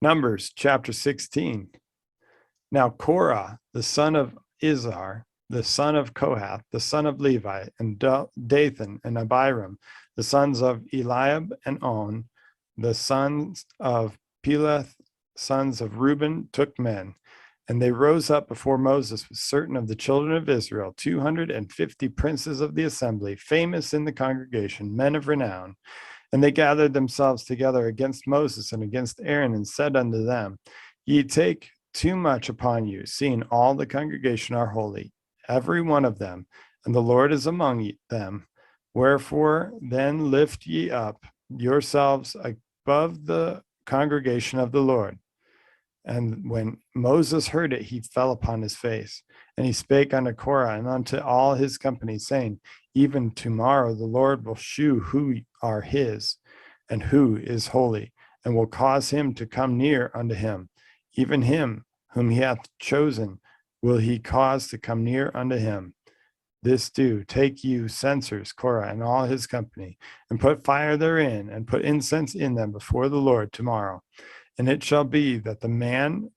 Numbers chapter 16. Now Korah, the son of Izhar, the son of Kohath, the son of Levi, and Dathan and Abiram, the sons of Eliab and On, the sons of Peleth, sons of Reuben, took men. And they rose up before Moses with certain of the children of Israel, 250 princes of the assembly, famous in the congregation, men of renown. And they gathered themselves together against Moses and against Aaron, and said unto them, Ye take too much upon you, seeing all the congregation are holy, every one of them, and the Lord is among them. Wherefore then lift ye up yourselves above the congregation of the Lord. And when Moses heard it, he fell upon his face. And he spake unto Korah and unto all his company, saying, Even tomorrow the Lord will shew who are his, and who is holy, and will cause him to come near unto him. Even him whom he hath chosen will he cause to come near unto him. This do, take you censers, Korah and all his company, and put fire therein, and put incense in them before the Lord tomorrow. And it shall be that the man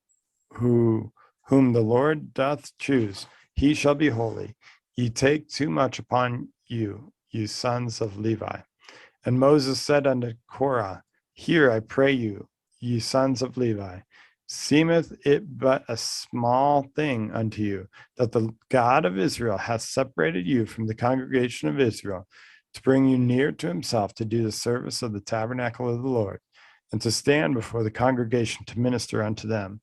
whom the Lord doth choose, he shall be holy. Ye take too much upon you, you sons of Levi. And Moses said unto Korah, Hear, I pray you, ye sons of Levi. Seemeth it but a small thing unto you, that the God of Israel hath separated you from the congregation of Israel, to bring you near to himself, to do the service of the tabernacle of the Lord, and to stand before the congregation to minister unto them.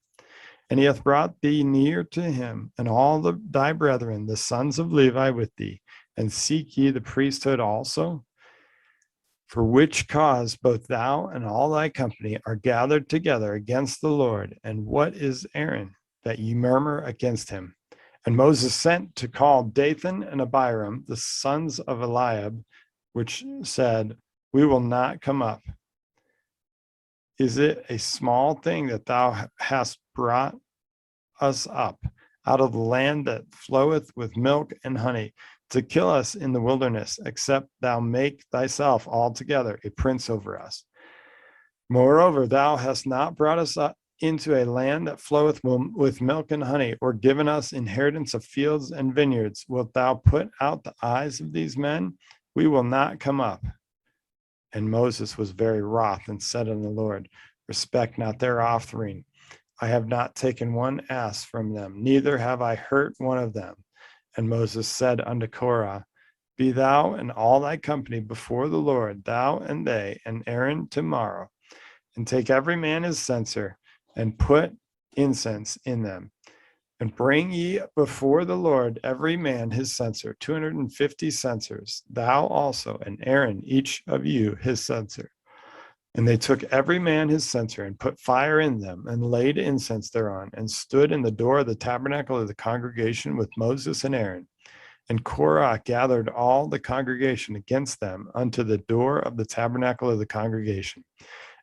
And he hath brought thee near to him, and all thy brethren, the sons of Levi, with thee. And seek ye the priesthood also? For which cause both thou and all thy company are gathered together against the Lord. And what is Aaron, that ye murmur against him? And Moses sent to call Dathan and Abiram, the sons of Eliab, which said, We will not come up. Is it a small thing that thou hast brought us up out of the land that floweth with milk and honey, to kill us in the wilderness, except thou make thyself altogether a prince over us? Moreover, thou hast not brought us up into a land that floweth with milk and honey, or given us inheritance of fields and vineyards. Wilt thou put out the eyes of these men? We will not come up. And Moses was very wroth, and said unto the Lord, Respect not their offering. I have not taken one ass from them, neither have I hurt one of them. And Moses said unto Korah, Be thou and all thy company before the Lord, thou and they, and Aaron tomorrow, and take every man his censer, and put incense in them. And bring ye before the Lord every man his censer, 250 censers, thou also, and Aaron, each of you his censer. And they took every man his censer, and put fire in them, and laid incense thereon, and stood in the door of the tabernacle of the congregation with Moses and Aaron. And Korah gathered all the congregation against them unto the door of the tabernacle of the congregation.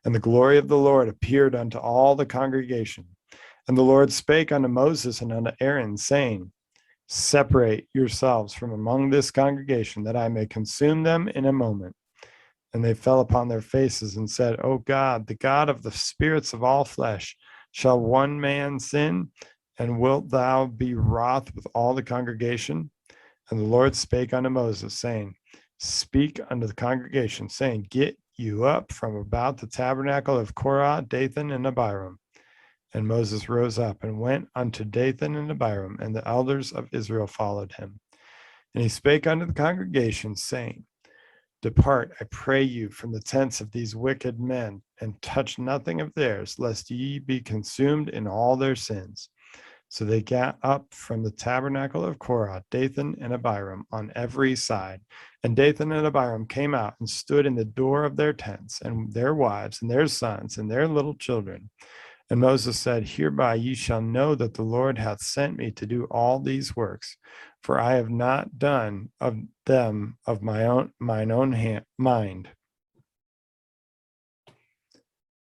And the glory of the Lord appeared unto all the congregation. And the Lord spake unto Moses and unto Aaron, saying, Separate yourselves from among this congregation, that I may consume them in a moment. And they fell upon their faces and said, O God, the God of the spirits of all flesh, shall one man sin? And wilt thou be wroth with all the congregation? And the Lord spake unto Moses, saying, Speak unto the congregation, saying, Get you up from about the tabernacle of Korah, Dathan, and Abiram. And Moses rose up and went unto Dathan and Abiram, and the elders of Israel followed him. And he spake unto the congregation, saying, Depart, I pray you, from the tents of these wicked men, and touch nothing of theirs, lest ye be consumed in all their sins. So they got up from the tabernacle of Korah, Dathan and Abiram, on every side. And Dathan and Abiram came out and stood in the door of their tents, and their wives, and their sons, and their little children. And Moses said, Hereby ye shall know that the Lord hath sent me to do all these works, for I have not done of them of mine own mind.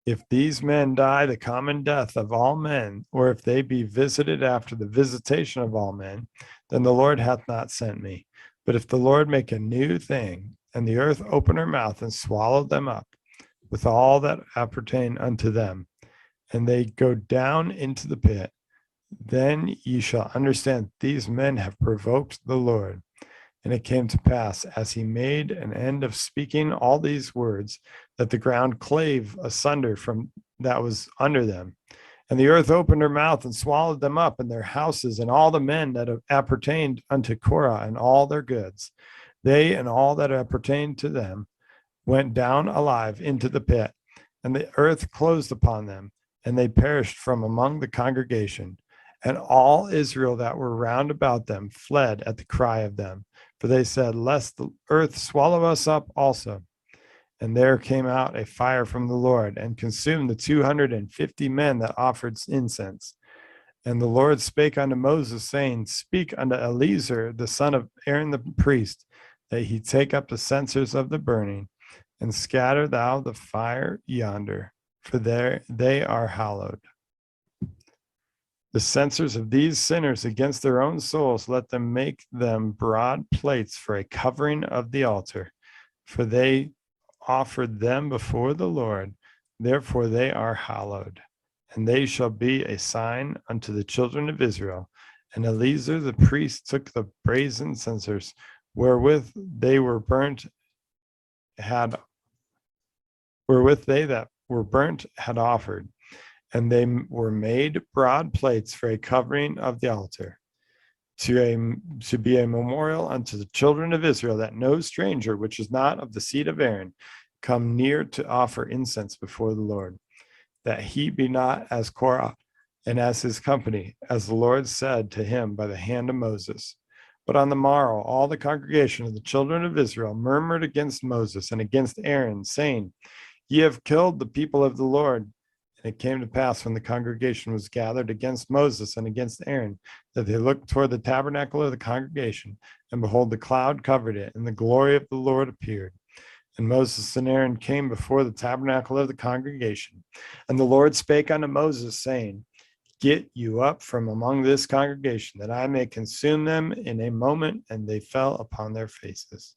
If these men die the common death of all men, or if they be visited after the visitation of all men, then the Lord hath not sent me. But if the Lord make a new thing, and the earth open her mouth and swallow them up, with all that appertain unto them, and they go down into the pit. Then ye shall understand these men have provoked the Lord. And it came to pass, as he made an end of speaking all these words, that the ground clave asunder from that was under them. And the earth opened her mouth and swallowed them up and their houses and all the men that appertained unto Korah and all their goods. They and all that appertained to them went down alive into the pit, and the earth closed upon them, and they perished from among the congregation. And all Israel that were round about them fled at the cry of them, for they said, lest the earth swallow us up also. And there came out a fire from the Lord and consumed the 250 men that offered incense. And the Lord spake unto Moses, saying, Speak unto Eleazar, the son of Aaron the priest, that he take up the censers of the burning, and scatter thou the fire yonder, for there they are hallowed. The censers of these sinners against their own souls, let them make them broad plates for a covering of the altar, for they offered them before the Lord, therefore they are hallowed. And they shall be a sign unto the children of Israel. And Eleazar the priest took the brazen censers wherewith they were burnt, wherewith they that were burnt had offered, and they were made broad plates for a covering of the altar, to be a memorial unto the children of Israel, that no stranger which is not of the seed of Aaron come near to offer incense before the Lord, that he be not as Korah and as his company, as the Lord said to him by the hand of Moses. But on the morrow, all the congregation of the children of Israel murmured against Moses and against Aaron, saying, Ye have killed the people of the Lord. And it came to pass, when the congregation was gathered against Moses and against Aaron, that they looked toward the tabernacle of the congregation, and behold, the cloud covered it, and the glory of the Lord appeared. And Moses and Aaron came before the tabernacle of the congregation. And the Lord spake unto Moses, saying, Get you up from among this congregation, that I may consume them in a moment. And they fell upon their faces.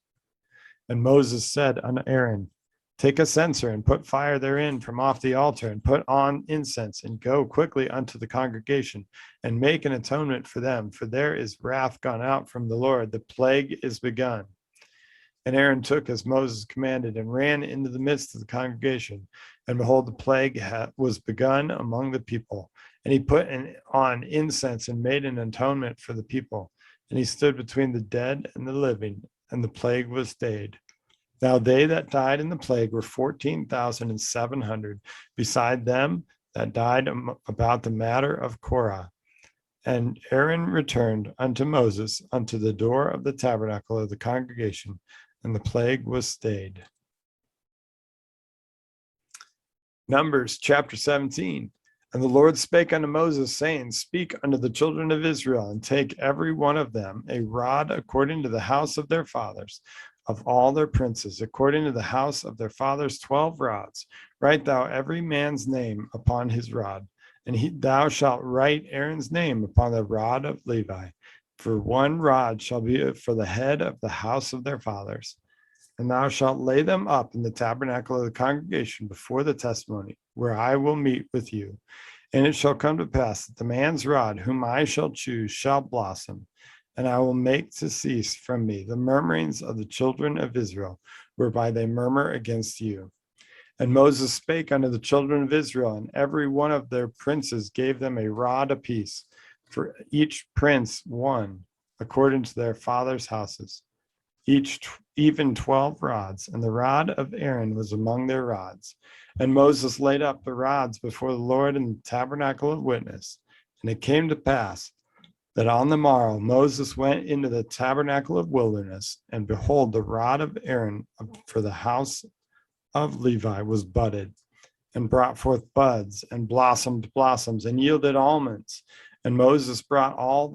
And Moses said unto Aaron, Take a censer and put fire therein from off the altar, and put on incense, and go quickly unto the congregation, and make an atonement for them, for there is wrath gone out from the Lord, the plague is begun. And Aaron took as Moses commanded, and ran into the midst of the congregation. And behold, the plague was begun among the people. And he put on incense and made an atonement for the people. And he stood between the dead and the living, and the plague was stayed. Now they that died in the plague were 14,700, beside them that died about the matter of Korah. And Aaron returned unto Moses unto the door of the tabernacle of the congregation, and the plague was stayed. Numbers chapter 17. And the Lord spake unto Moses, saying, Speak unto the children of Israel, and take every one of them a rod according to the house of their fathers, of all their princes, according to the house of their fathers 12 rods. Write thou every man's name upon his rod, and thou shalt write Aaron's name upon the rod of Levi. For one rod shall be for the head of the house of their fathers. And thou shalt lay them up in the tabernacle of the congregation before the testimony, where I will meet with you. And it shall come to pass that the man's rod, whom I shall choose, shall blossom, and I will make to cease from me the murmurings of the children of Israel, whereby they murmur against you. And Moses spake unto the children of Israel, and every one of their princes gave them a rod apiece, for each prince one, according to their fathers' houses, even 12 rods. And the rod of Aaron was among their rods. And Moses laid up the rods before the Lord in the tabernacle of witness. And it came to pass that on the morrow Moses went into the tabernacle of wilderness, and behold, the rod of Aaron for the house of Levi was budded, and brought forth buds, and blossomed blossoms, and yielded almonds. And Moses brought out all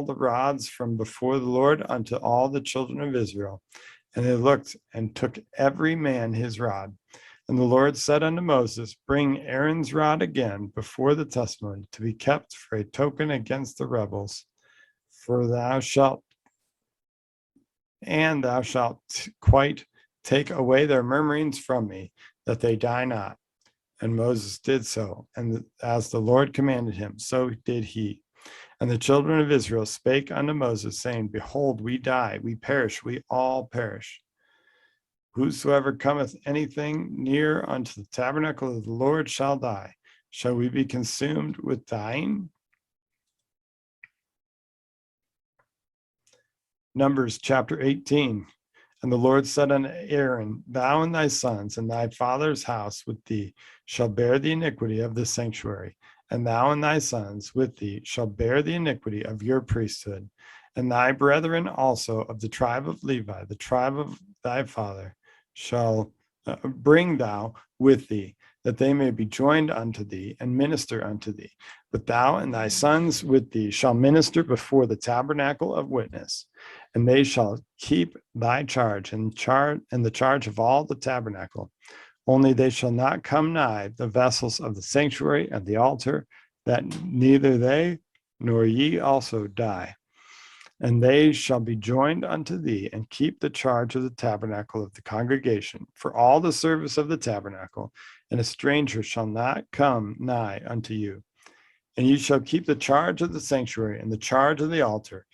the rods from before the Lord unto all the children of Israel. And they looked and took every man his rod. And the Lord said unto Moses, Bring Aaron's rod again before the testimony, to be kept for a token against the rebels. For thou shalt quite take away their murmurings from me, that they die not. And Moses did so, and as the Lord commanded him, so did he. And the children of Israel spake unto Moses, saying, Behold, we die, we perish, we all perish. Whosoever cometh anything near unto the tabernacle of the Lord shall die. Shall we be consumed with dying? Numbers chapter 18. And the Lord said unto Aaron, Thou and thy sons and thy father's house with thee shall bear the iniquity of the sanctuary, and thou and thy sons with thee shall bear the iniquity of your priesthood, and thy brethren also of the tribe of Levi, the tribe of thy father, shall bring thou with thee, that they may be joined unto thee and minister unto thee. But thou and thy sons with thee shall minister before the tabernacle of witness, and they shall keep thy charge and the charge of all the tabernacle. Only they shall not come nigh the vessels of the sanctuary and the altar, that neither they nor ye also die. And they shall be joined unto thee, and keep the charge of the tabernacle of the congregation for all the service of the tabernacle, and a stranger shall not come nigh unto you. And you shall keep the charge of the sanctuary and the charge of the altar,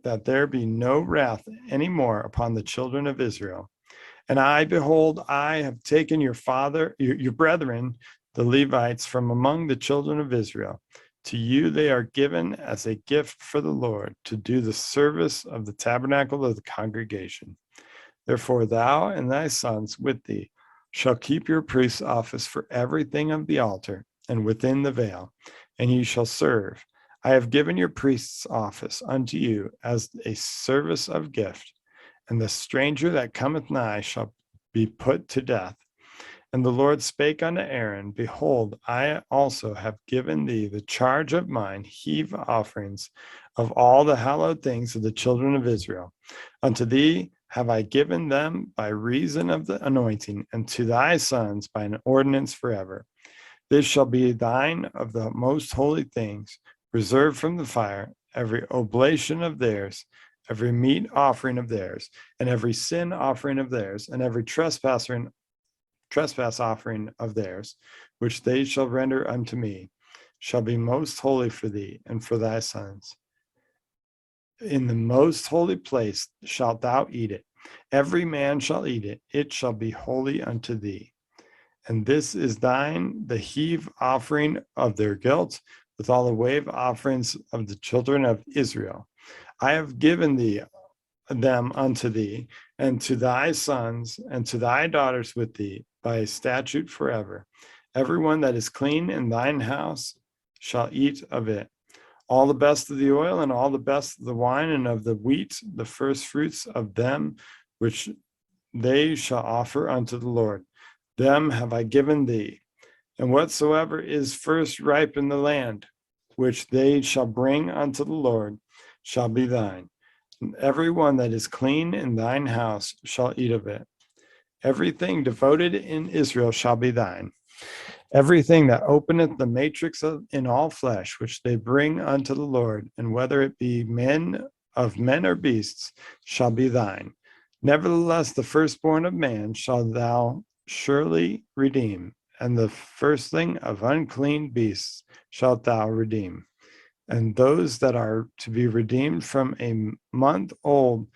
that there be no wrath any more upon the children of Israel. And I, behold, I have taken your brethren, the Levites, from among the children of Israel. To you they are given as a gift for the Lord, to do the service of the tabernacle of the congregation. Therefore thou and thy sons with thee shall keep your priest's office for everything of the altar and within the veil, and ye shall serve. I have given your priest's office unto you as a service of gift, and the stranger that cometh nigh shall be put to death. And the Lord spake unto Aaron, Behold, I also have given thee the charge of mine heave offerings of all the hallowed things of the children of Israel. Unto thee have I given them by reason of the anointing, and to thy sons by an ordinance forever. This shall be thine of the most holy things, reserved from the fire, every oblation of theirs, every meat offering of theirs, and every sin offering of theirs, and every trespass offering of theirs, which they shall render unto me, shall be most holy for thee and for thy sons. In the most holy place shalt thou eat it. Every man shall eat it. It shall be holy unto thee. And this is thine, the heave offering of their guilt, with all the wave offerings of the children of Israel. I have given them unto thee, and to thy sons, and to thy daughters with thee, by a statute forever. Everyone that is clean in thine house shall eat of it. All the best of the oil, and all the best of the wine, and of the wheat, the first fruits of them, which they shall offer unto the Lord. Them have I given thee. And whatsoever is first ripe in the land, which they shall bring unto the Lord, shall be thine. And every one that is clean in thine house shall eat of it. Everything devoted in Israel shall be thine. Everything that openeth the matrix in all flesh, which they bring unto the Lord, and whether it be men or beasts, shall be thine. Nevertheless, the firstborn of man shalt thou surely redeem, and the firstling of unclean beasts shalt thou redeem. And those that are to be redeemed from a month old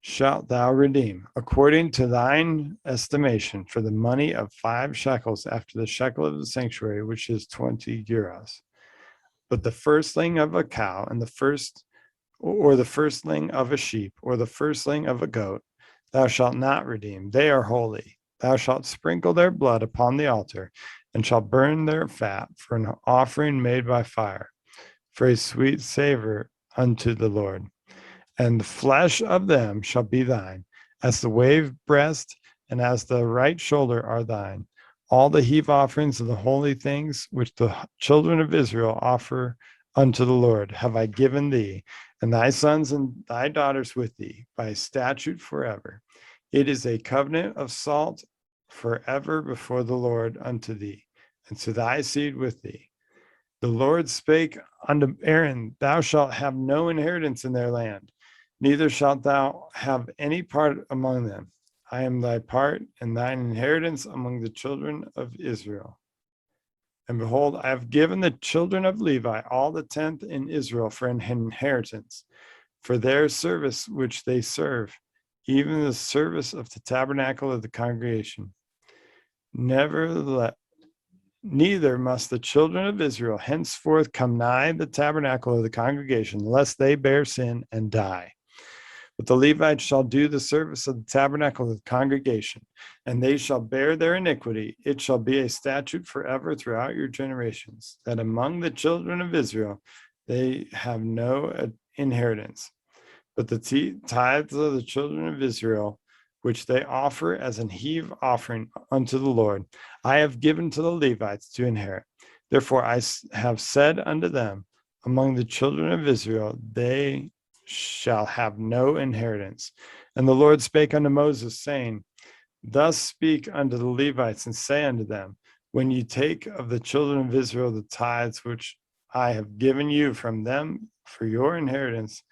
shalt thou redeem, according to thine estimation, for the money of 5 shekels after the shekel of the sanctuary, which is 20 gerahs. But the firstling of a cow, and the firstling of a sheep, or the firstling of a goat, thou shalt not redeem. They are holy. Thou shalt sprinkle their blood upon the altar, and shalt burn their fat for an offering made by fire, for a sweet savor unto the Lord. And the flesh of them shall be thine, as the wave breast and as the right shoulder are thine. All the heave offerings of the holy things which the children of Israel offer unto the Lord have I given thee, and thy sons and thy daughters with thee, by statute forever. It is a covenant of salt forever before the Lord unto thee, and to thy seed with thee. The Lord spake unto Aaron, Thou shalt have no inheritance in their land, neither shalt thou have any part among them. I am thy part and thine inheritance among the children of Israel. And behold, I have given the children of Levi all the tenth in Israel for an inheritance, for their service which they serve, even the service of the tabernacle of the congregation. Nevertheless, neither must the children of Israel henceforth come nigh the tabernacle of the congregation, lest they bear sin and die. But the Levites shall do the service of the tabernacle of the congregation, and they shall bear their iniquity. It shall be a statute forever throughout your generations, that among the children of Israel they have no inheritance. But the tithes of the children of Israel, which they offer as an heave offering unto the Lord, I have given to the Levites to inherit. Therefore I have said unto them, among the children of Israel, they shall have no inheritance. And the Lord spake unto Moses, saying, Thus speak unto the Levites, and say unto them, when you take of the children of Israel the tithes which I have given you from them for your inheritance,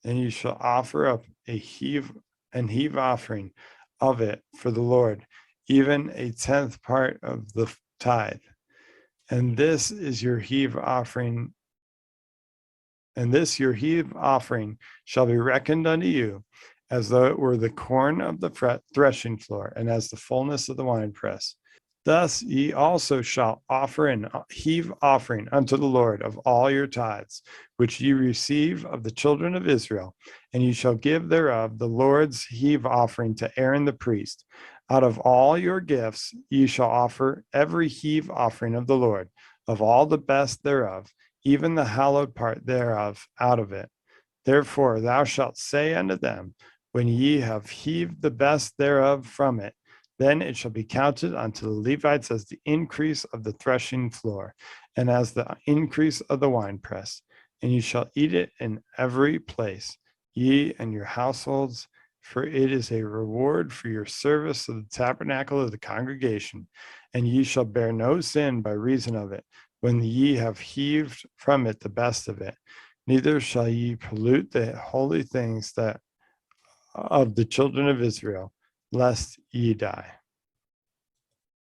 and you shall offer up a heave offering of it for the Lord, even a tenth part of the tithe. And this is your heave offering. And this your heave offering shall be reckoned unto you, as though it were the corn of the threshing floor, and as the fullness of the winepress. Thus ye also shall offer an heave offering unto the Lord of all your tithes, which ye receive of the children of Israel, and ye shall give thereof the Lord's heave offering to Aaron the priest. Out of all your gifts ye shall offer every heave offering of the Lord, of all the best thereof, even the hallowed part thereof out of it. Therefore thou shalt say unto them, when ye have heaved the best thereof from it, then it shall be counted unto the Levites as the increase of the threshing floor, and as the increase of the winepress. And ye shall eat it in every place, ye and your households, for it is a reward for your service of the tabernacle of the congregation. And ye shall bear no sin by reason of it, when ye have heaved from it the best of it. Neither shall ye pollute the holy things that of the children of Israel, lest ye die.